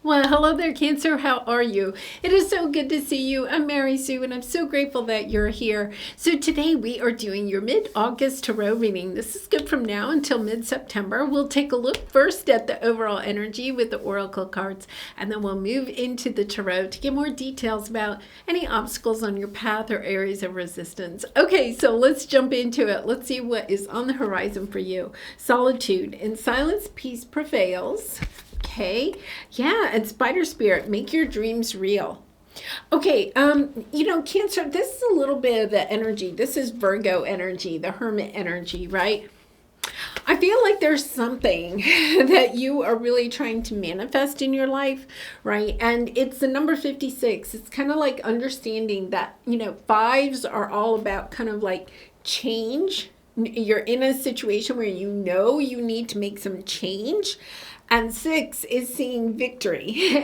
Well, hello there, Cancer. How are you? It is so good to see you. I'm Mary Sue, and I'm so grateful that you're here. So today we are doing your mid-August tarot reading. This is good from now until mid-September. We'll take a look first at the overall energy with the oracle cards, and then we'll move into the tarot to get more details about any obstacles on your path or areas of resistance. Okay, so let's jump into it. Let's see what is on the horizon for you. Solitude. In silence, peace prevails. Okay, yeah, and Spider Spirit, make your dreams real. Okay, Cancer, this is a little bit of the energy. This is Virgo energy, the Hermit energy, right? I feel like there's something that you are really trying to manifest in your life, right? And it's the number 56. It's kind of like understanding that, fives are all about kind of like change. You're in a situation where you know you need to make some change. And 6 is seeing victory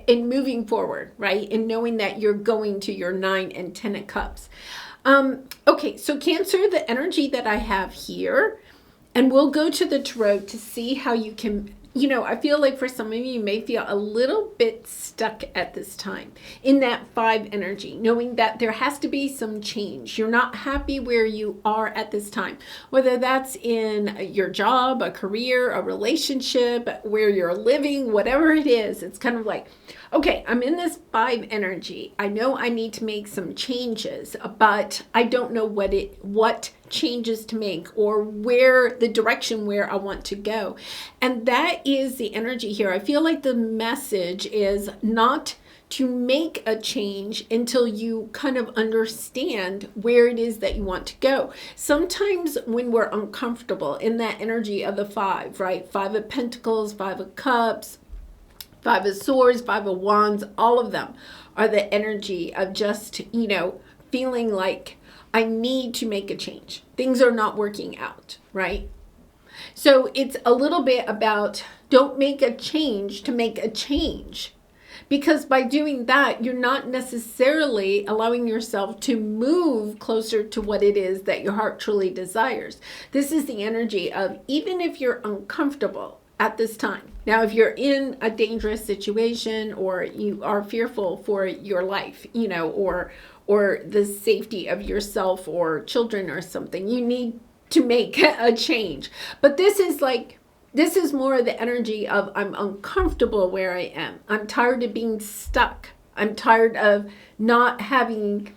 and moving forward, right? And knowing that you're going to your 9 and 10 of cups. Okay, so Cancer, the energy that I have here, and we'll go to the tarot to see how you can, I feel like for some of you may feel a little bit stuck at this time in that 5 energy, knowing that there has to be some change. You're not happy where you are at this time, whether that's in your job, a career, a relationship, where you're living, whatever it is. It's kind of like, okay, I'm in this 5 energy. I know I need to make some changes, but I don't know what changes to make or where the direction where I want to go. And that is the energy here. I feel like the message is not to make a change until you kind of understand where it is that you want to go. Sometimes when we're uncomfortable in that energy of the 5, right? 5 of Pentacles, 5 of Cups, 5 of Swords, 5 of Wands, all of them are the energy of just, feeling like I need to make a change. Things are not working out, right? So it's a little bit about don't make a change to make a change. Because by doing that, you're not necessarily allowing yourself to move closer to what it is that your heart truly desires. This is the energy of even if you're uncomfortable at this time. Now, if you're in a dangerous situation or you are fearful for your life, or the safety of yourself or children or something, you need to make a change. But this is more of the energy of I'm uncomfortable where I am. I'm tired of being stuck. I'm tired of not having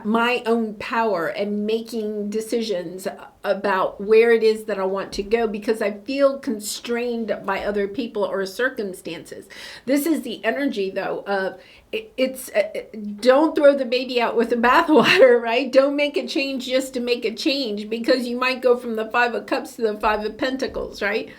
my own power and making decisions about where it is that I want to go because I feel constrained by other people or circumstances. This is the energy though of it's don't throw the baby out with the bathwater, right? Don't make a change just to make a change because you might go from the 5 of Cups to the 5 of Pentacles, right?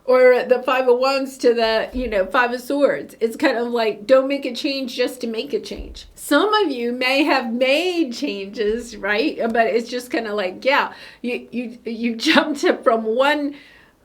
Or the 5 of Wands to the, 5 of Swords. It's kind of like, don't make a change just to make a change. Some of you may have made changes, right? But it's just kind of like, yeah, you jumped from one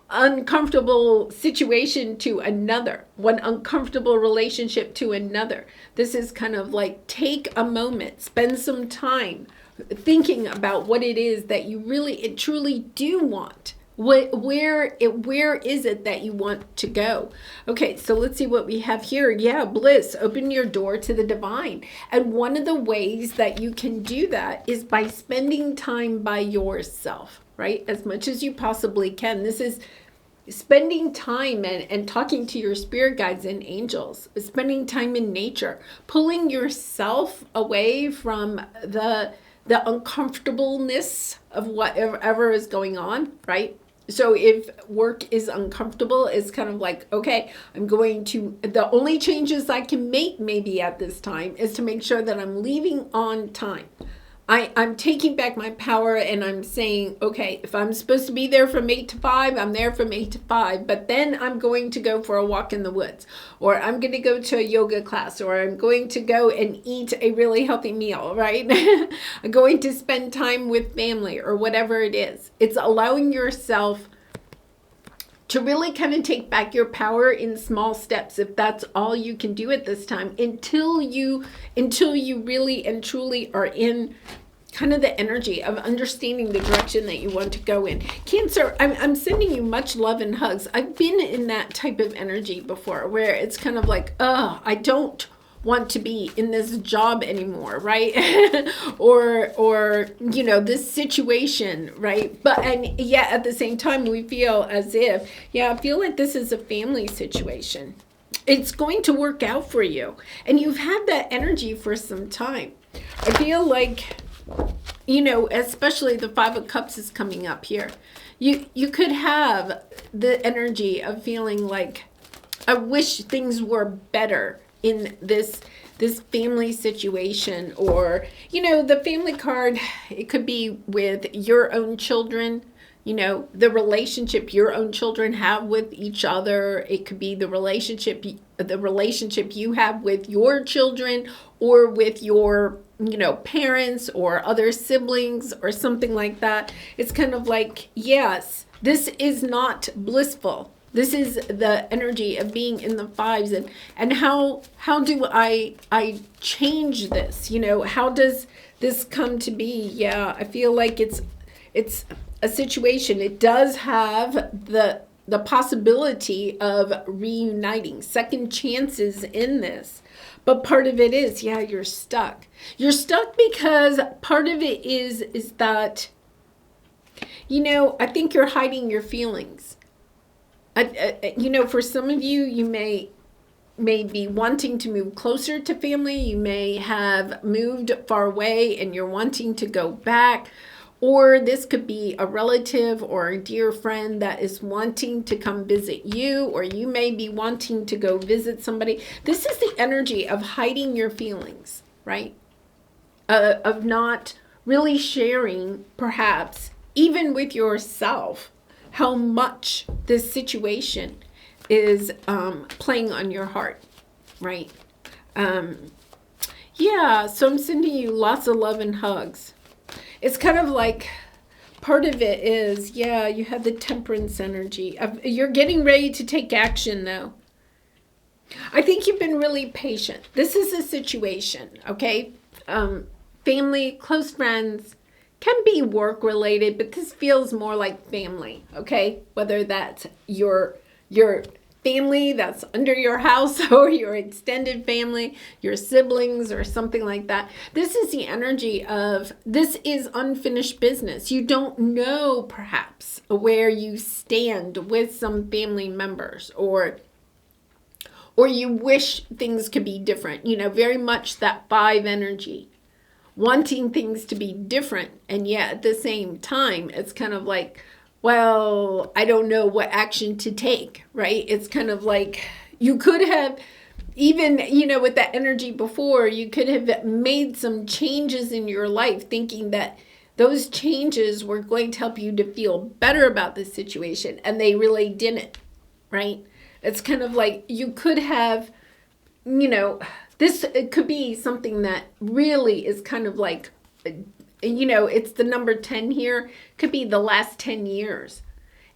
uncomfortable situation to another, one uncomfortable relationship to another. This is kind of like, take a moment, spend some time thinking about what it is that you really, truly do want. Where is it that you want to go? Okay, so let's see what we have here. Yeah, bliss. Open your door to the divine. And one of the ways that you can do that is by spending time by yourself, right? As much as you possibly can. This is spending time and talking to your spirit guides and angels, spending time in nature, pulling yourself away from the uncomfortableness of whatever is going on, right? So if work is uncomfortable, it's kind of like, okay, the only changes I can make maybe at this time is to make sure that I'm leaving on time. I'm taking back my power and I'm saying, okay, if I'm supposed to be there from 8 to 5, I'm there from 8 to 5, but then I'm going to go for a walk in the woods, or I'm going to go to a yoga class, or I'm going to go and eat a really healthy meal, right? I'm going to spend time with family or whatever it is. It's allowing yourself to really kind of take back your power in small steps, if that's all you can do at this time, until you really and truly are in kind of the energy of understanding the direction that you want to go in. Cancer, I'm sending you much love and hugs. I've been in that type of energy before where it's kind of like, oh, I don't want to be in this job anymore, right? or you know, this situation, right? But and yet at the same time we feel as if, yeah, I feel like this is a family situation. It's going to work out for you, and you've had that energy for some time. I feel like, you know, especially the Five of Cups is coming up here. You could have the energy of feeling like, I wish things were better in this family situation. Or, you know, the family card, it could be with your own children, you know, the relationship your own children have with each other. It could be the relationship you have with your children, or with your, you know, parents or other siblings or something like that. It's kind of like, yes, this is not blissful. This is the energy of being in the fives, and how do I change this? You know, how does this come to be? Yeah, I feel like it's a situation. It does have the possibility of reuniting, second chances in this. But part of it is, yeah, you're stuck. You're stuck because part of it is that, you know, I think you're hiding your feelings. You know, for some of you, you may be wanting to move closer to family. You may have moved far away and you're wanting to go back. Or this could be a relative or a dear friend that is wanting to come visit you, or you may be wanting to go visit somebody. This is the energy of hiding your feelings, right? Of not really sharing, perhaps, even with yourself, how much this situation is playing on your heart, right? Yeah, so I'm sending you lots of love and hugs. It's kind of like, part of it is, yeah, you have the Temperance energy. You're getting ready to take action, though. I think you've been really patient. This is a situation, okay? Family, close friends, can be work related, but this feels more like family, okay? Whether that's your family that's under your house, or your extended family, your siblings, or something like that. This is the energy of, this is unfinished business. You don't know, perhaps, where you stand with some family members, or you wish things could be different. You know, very much that five energy, wanting things to be different, and yet at the same time, it's kind of like, well, I don't know what action to take, right? It's kind of like, you could have, even, you know, with that energy before, you could have made some changes in your life thinking that those changes were going to help you to feel better about the situation, and they really didn't, right? It's kind of like, you could have, you know, it could be something that really is kind of like, you know, it's the number 10 here. Could be the last 10 years.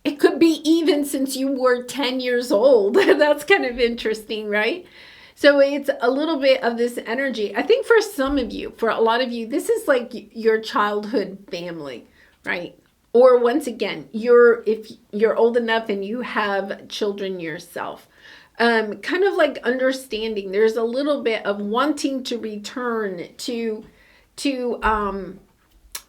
It could be even since you were 10 years old. That's kind of interesting, right? So it's a little bit of this energy. I think for some of you, for a lot of you, this is like your childhood family, right? Or once again, if you're old enough and you have children yourself. Kind of like understanding, there's a little bit of wanting to return to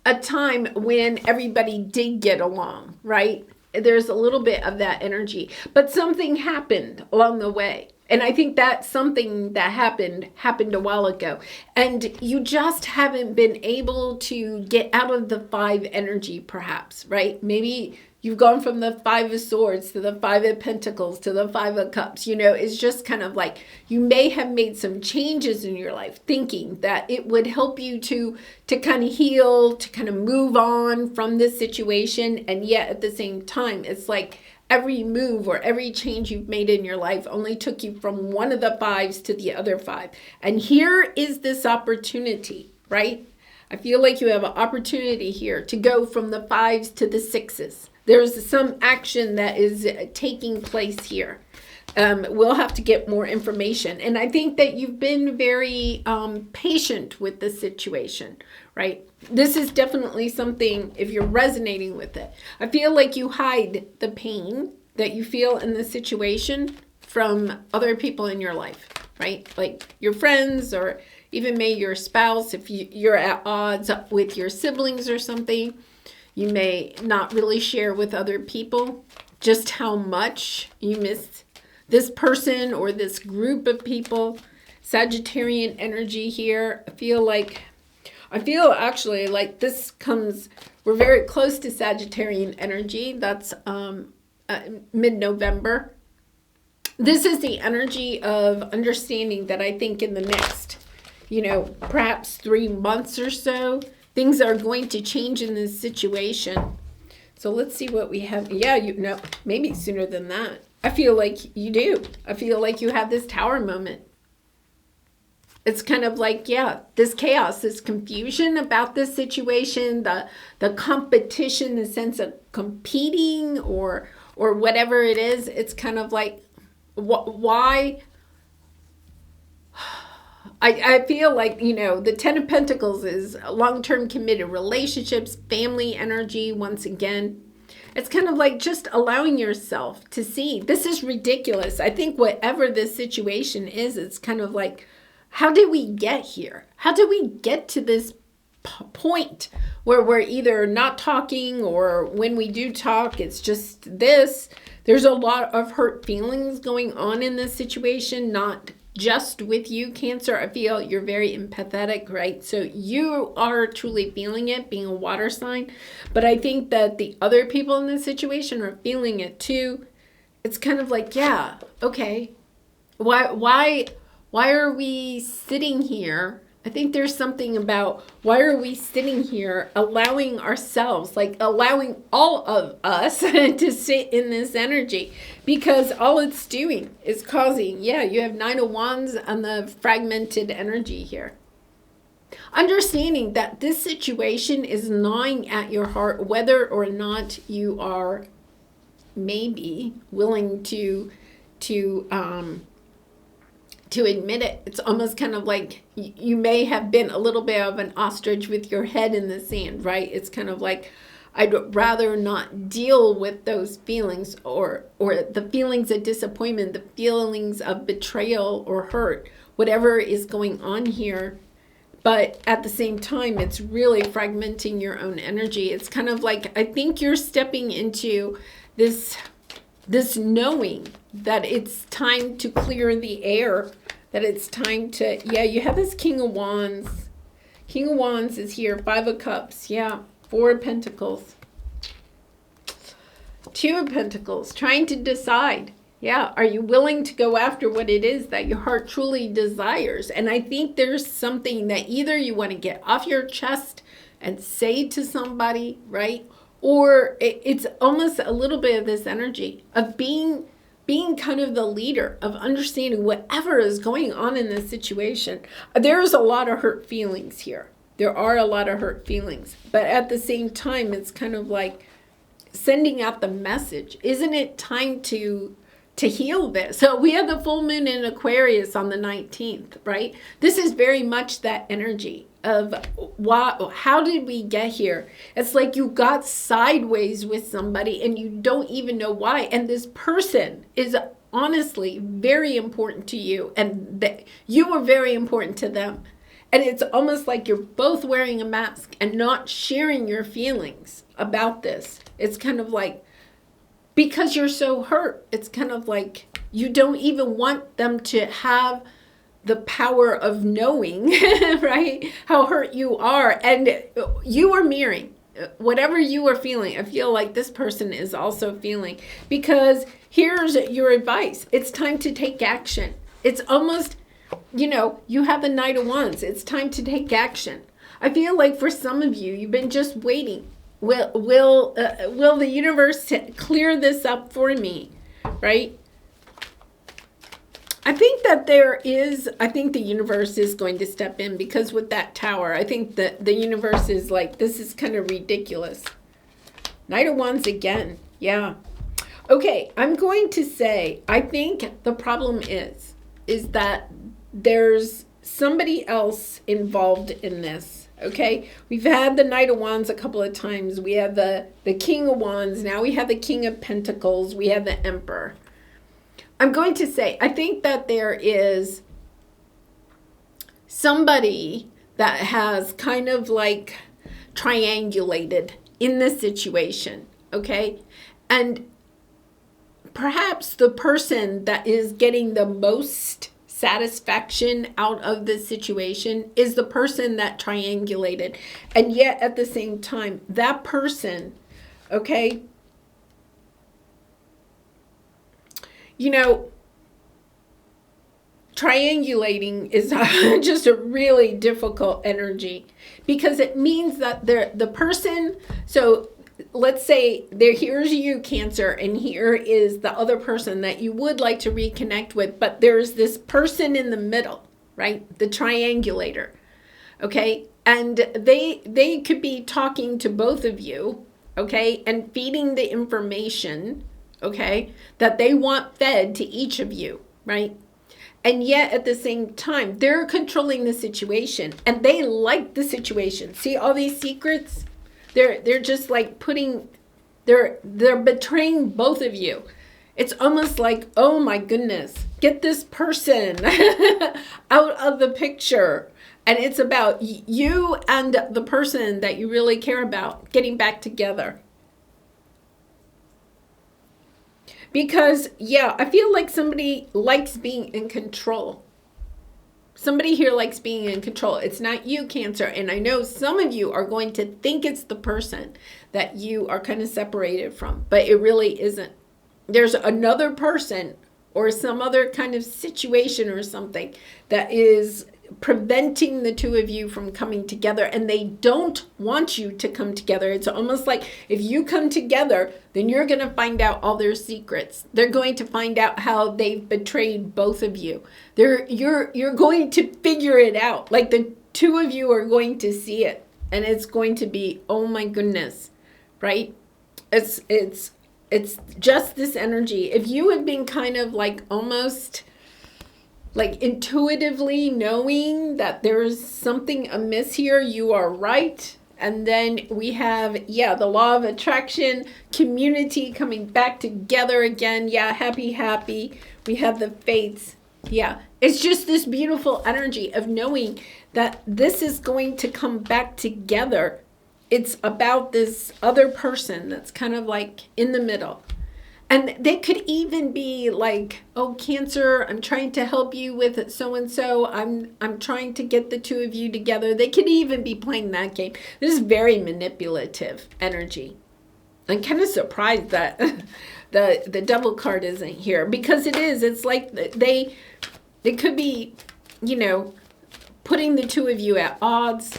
a time when everybody did get along, right? There's a little bit of that energy, but something happened along the way. And I think that something that happened a while ago, and you just haven't been able to get out of the five energy, perhaps, right? Maybe you've gone from the Five of Swords to the Five of Pentacles to the Five of Cups. You know, it's just kind of like, you may have made some changes in your life thinking that it would help you to kind of heal, to kind of move on from this situation. And yet at the same time, it's like every move or every change you've made in your life only took you from one of the fives to the other five. And here is this opportunity, right? I feel like you have an opportunity here to go from the fives to the sixes. There's some action that is taking place here. We'll have to get more information. And I think that you've been very patient with the situation, right? This is definitely something, if you're resonating with it. I feel like you hide the pain that you feel in the situation from other people in your life, right? Like your friends, or even maybe your spouse. If you're at odds with your siblings or something, you may not really share with other people just how much you miss this person or this group of people. Sagittarian energy here. I feel actually like this comes, we're very close to Sagittarian energy. That's mid-November. This is the energy of understanding that I think in the next, perhaps 3 months or so, things are going to change in this situation. So let's see what we have. Yeah, maybe sooner than that. I feel like you do. I feel like you have this Tower moment. It's kind of like, this chaos, this confusion about this situation, the competition, the sense of competing or whatever it is. It's kind of like, why? I feel like, the Ten of Pentacles is long-term committed relationships, family energy, once again. It's kind of like just allowing yourself to see, this is ridiculous. I think whatever this situation is, it's kind of like, how did we get here? How did we get to this point where we're either not talking, or when we do talk, it's just this? There's a lot of hurt feelings going on in this situation, not just with you, Cancer. I feel you're very empathetic, right? So you are truly feeling it, being a water sign. But I think that the other people in this situation are feeling it too. It's kind of like, okay, why are we sitting here? I think there's something about, why are we sitting here allowing ourselves, like allowing all of us to sit in this energy? Because all it's doing is causing, you have 9 of Wands and the fragmented energy here. Understanding that this situation is gnawing at your heart, whether or not you are maybe willing to admit it. It's almost kind of like you may have been a little bit of an ostrich with your head in the sand, right? It's kind of like, I'd rather not deal with those feelings, or the feelings of disappointment, the feelings of betrayal or hurt, whatever is going on here. But at the same time, it's really fragmenting your own energy. It's kind of like, I think you're stepping into this knowing that it's time to clear the air, that it's time to, you have this King of Wands. King of Wands is here, 5 of Cups, 4 of Pentacles. 2 of Pentacles, trying to decide, are you willing to go after what it is that your heart truly desires? And I think there's something that either you want to get off your chest and say to somebody, right? Or it's almost a little bit of this energy of being kind of the leader, of understanding whatever is going on in this situation. There's a lot of hurt feelings here. There are a lot of hurt feelings. But at the same time, it's kind of like sending out the message. Isn't it time to heal this? So we have the full moon in Aquarius on the 19th, right? This is very much that energy of how did we get here? It's like you got sideways with somebody and you don't even know why. And this person is honestly very important to you, and you were very important to them. And it's almost like you're both wearing a mask and not sharing your feelings about this. It's kind of like, because you're so hurt, it's kind of like you don't even want them to have the power of knowing, right, how hurt you are. And you are mirroring whatever you are feeling. I feel like this person is also feeling, because here's your advice. It's time to take action. It's almost, you have the Knight of Wands. It's time to take action. I feel like for some of you, you've been just waiting. Will the universe clear this up for me, right? I think the universe is going to step in, because with that Tower, I think that the universe is like, this is kind of ridiculous. Knight of Wands again. Okay, I'm going to say, I think the problem is that there's somebody else involved in this. Okay, we've had the Knight of Wands a couple of times. We have the King of Wands. Now we have the King of Pentacles. We have the Emperor. I'm going to say, I think that there is somebody that has kind of like triangulated in this situation, okay? And perhaps the person that is getting the most satisfaction out of this situation is the person that triangulated. And yet at the same time, that person, okay, you know, triangulating is just a really difficult energy, because it means that the person, so let's say here's you, Cancer, and here is the other person that you would like to reconnect with, but there's this person in the middle, right? The triangulator, okay? And they could be talking to both of you, okay? And feeding the information, okay, that they want fed to each of you, right? And yet at the same time, they're controlling the situation and they like the situation. See all these secrets? They're just like they're betraying both of you. It's almost like, oh my goodness, get this person out of the picture. And it's about you and the person that you really care about getting back together. Because, yeah, I feel like somebody likes being in control. Somebody here likes being in control. It's not you, Cancer. And I know some of you are going to think it's the person that you are kind of separated from, but it really isn't. There's another person or some other kind of situation or something that is preventing the two of you from coming together, and they don't want you to come together. It's almost like if you come together, then you're going to find out all their secrets. They're going to find out how they've betrayed both of you. You're going to figure it out. Like the two of you are going to see it, and it's going to be, oh my goodness, right? It's just this energy. If you have been kind of like almost like intuitively knowing that there's something amiss here, you are right. And then we have, yeah, the law of attraction, community coming back together again. Yeah, happy. We have the fates. Yeah, it's just this beautiful energy of knowing that this is going to come back together. It's about this other person that's kind of like in the middle. And they could even be like, oh, Cancer, I'm trying to help you with so-and-so. I'm trying to get the two of you together. They could even be playing that game. This is very manipulative energy. I'm kind of surprised that the Devil card isn't here, because it is. It's like they could be, you know, putting the two of you at odds.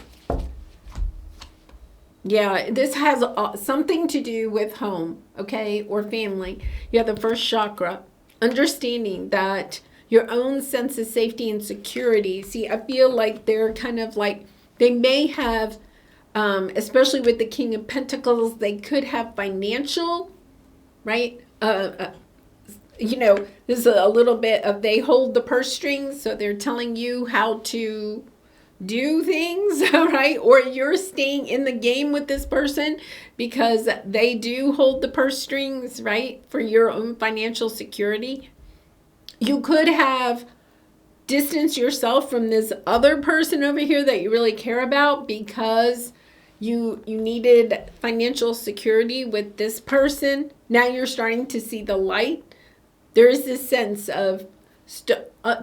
Yeah, this has something to do with home, okay, or family. You have the first chakra, understanding that your own sense of safety and security. See, I feel like they're kind of like, they may have, especially with the King of Pentacles, they could have financial, right? You know, there's a little bit of they hold the purse strings, so they're telling you how to do things, right? Or you're staying in the game with this person because they do hold the purse strings, right? For your own financial security. You could have distanced yourself from this other person over here that you really care about because you needed financial security with this person. Now you're starting to see the light. There is this sense of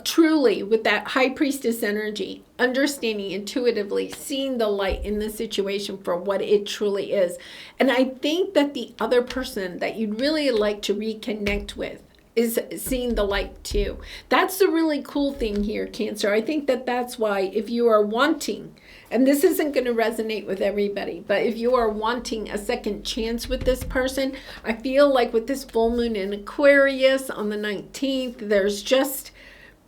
truly with that high priestess energy, understanding intuitively, seeing the light in the situation for what it truly is. And I think that the other person that you'd really like to reconnect with is seeing the light too. That's the really cool thing here, Cancer. I think that that's why if you are wanting, and this isn't going to resonate with everybody, but if you are wanting a second chance with this person, I feel like with this full moon in Aquarius on the 19th, there's just,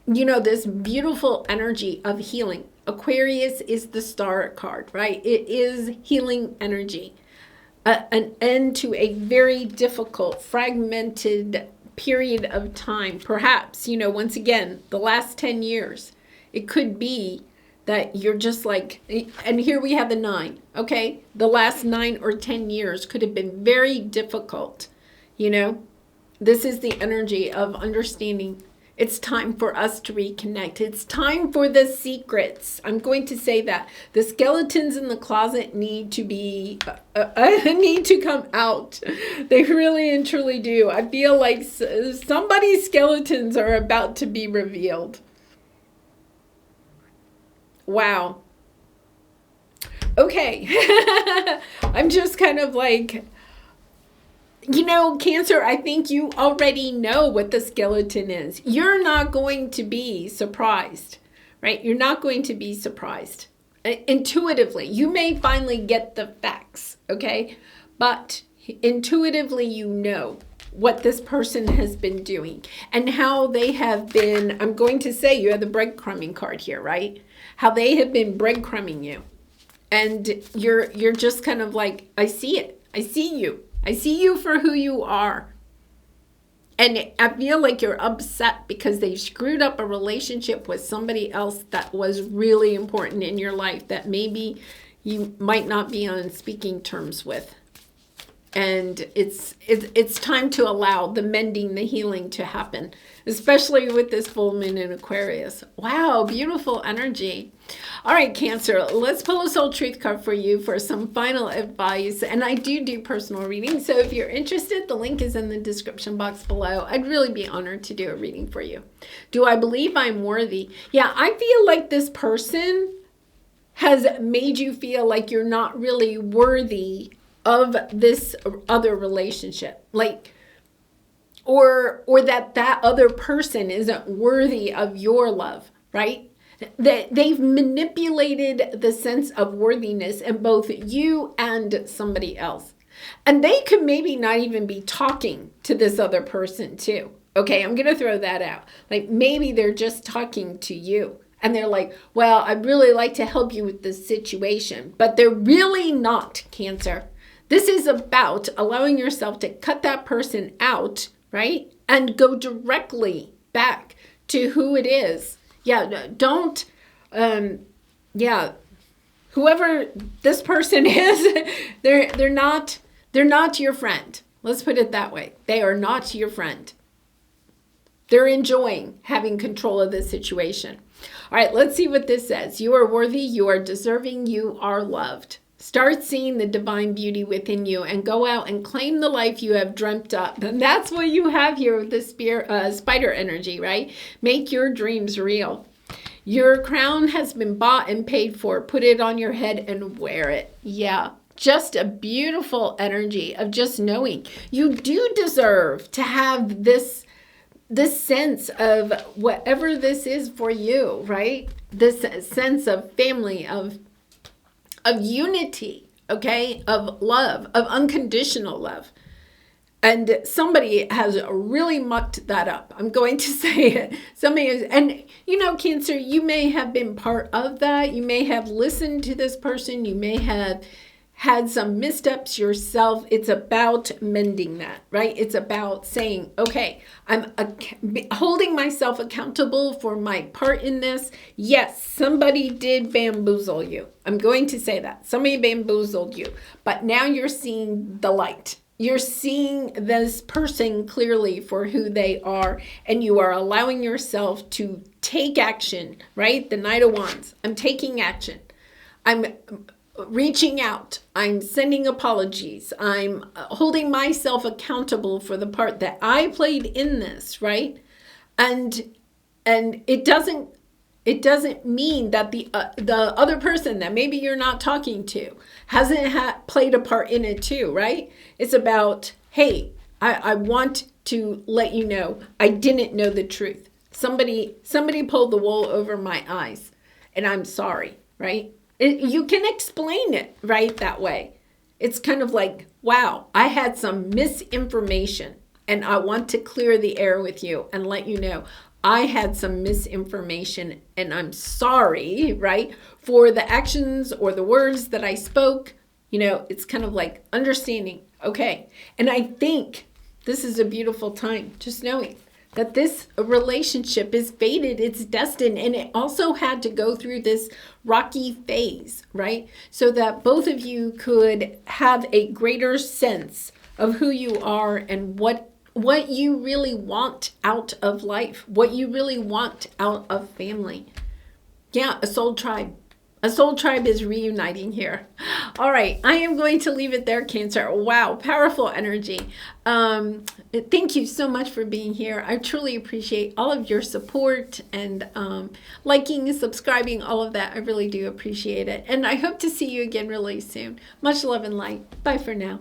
you know, this beautiful energy of healing. Aquarius is the star card, right? It is healing energy. An end to a very difficult, fragmented period of time. Perhaps, you know, once again, the last 10 years. It could be that you're just like, and here we have the 9, okay? The last 9 or 10 years could have been very difficult, you know? This is the energy of understanding. It's time for us to reconnect. It's time for the secrets. I'm going to say that the skeletons in the closet need to be, need to come out. They really and truly do. I feel like somebody's skeletons are about to be revealed. Wow. Okay. I'm just kind of like, you know, Cancer, I think you already know what the skeleton is. You're not going to be surprised, right? You're not going to be surprised. Intuitively, you may finally get the facts, okay? But intuitively, you know what this person has been doing and how they have been, I'm going to say you have the breadcrumbing card here, right? How they have been breadcrumbing you. And you're just kind of like, I see it. I see you. I see you for who you are. And I feel like you're upset because they screwed up a relationship with somebody else that was really important in your life that maybe you might not be on speaking terms with. And it's time to allow the mending, the healing to happen, especially with this full moon in Aquarius. Wow, beautiful energy. All right, Cancer, let's pull a soul truth card for you for some final advice. And I do personal readings. So if you're interested, the link is in the description box below. I'd really be honored to do a reading for you. Do I believe I'm worthy? Yeah, I feel like this person has made you feel like you're not really worthy of this other relationship, like, or that other person isn't worthy of your love, right? That they've manipulated the sense of worthiness in both you and somebody else. And they could maybe not even be talking to this other person too. Okay, I'm going to throw that out. Like maybe they're just talking to you. And they're like, well, I'd really like to help you with this situation. But they're really not, Cancer. This is about allowing yourself to cut that person out, right? And go directly back to who it is. Yeah, don't, whoever this person is, they're not your friend. Let's put it that way. They are not your friend. They're enjoying having control of the situation. All right, let's see what this says. You are worthy, you are deserving, you are loved. Start seeing the divine beauty within you and go out and claim the life you have dreamt up. And that's what you have here with the spider energy, right? Make your dreams real. Your crown has been bought and paid for. Put it on your head and wear it. Yeah, just a beautiful energy of just knowing you do deserve to have this sense of whatever this is for you, right? This sense of family, of unity, okay, of love, of unconditional love. And somebody has really mucked that up. I'm going to say it. Somebody is, and you know, Cancer, you may have been part of that. You may have listened to this person. You may have had some missteps yourself. It's about mending that, right? It's about saying, okay, I'm holding myself accountable for my part in this. Yes, somebody did bamboozle you. I'm going to say that. Somebody bamboozled you. But now you're seeing the light. You're seeing this person clearly for who they are, and you are allowing yourself to take action, right? The Knight of Wands. I'm taking action. I'm reaching out. I'm sending apologies. I'm holding myself accountable for the part that I played in this, right? And it doesn't mean that the other person that maybe you're not talking to hasn't played a part in it too, right? It's about, hey, I want to let you know I didn't know the truth. Somebody pulled the wool over my eyes, and I'm sorry, right? You can explain it right that way. It's kind of like, wow, I had some misinformation, and I want to clear the air with you and let you know I had some misinformation, and I'm sorry, right, for the actions or the words that I spoke. You know, it's kind of like understanding, okay. And I think this is a beautiful time, just knowing that this relationship is fated, it's destined, and it also had to go through this rocky phase, right? So that both of you could have a greater sense of who you are and what you really want out of life, what you really want out of family. Yeah, a soul tribe. A soul tribe is reuniting here. All right, I am going to leave it there, Cancer. Wow, powerful energy. Thank you so much for being here. I truly appreciate all of your support and liking, subscribing, all of that. I really do appreciate it. And I hope to see you again really soon. Much love and light. Bye for now.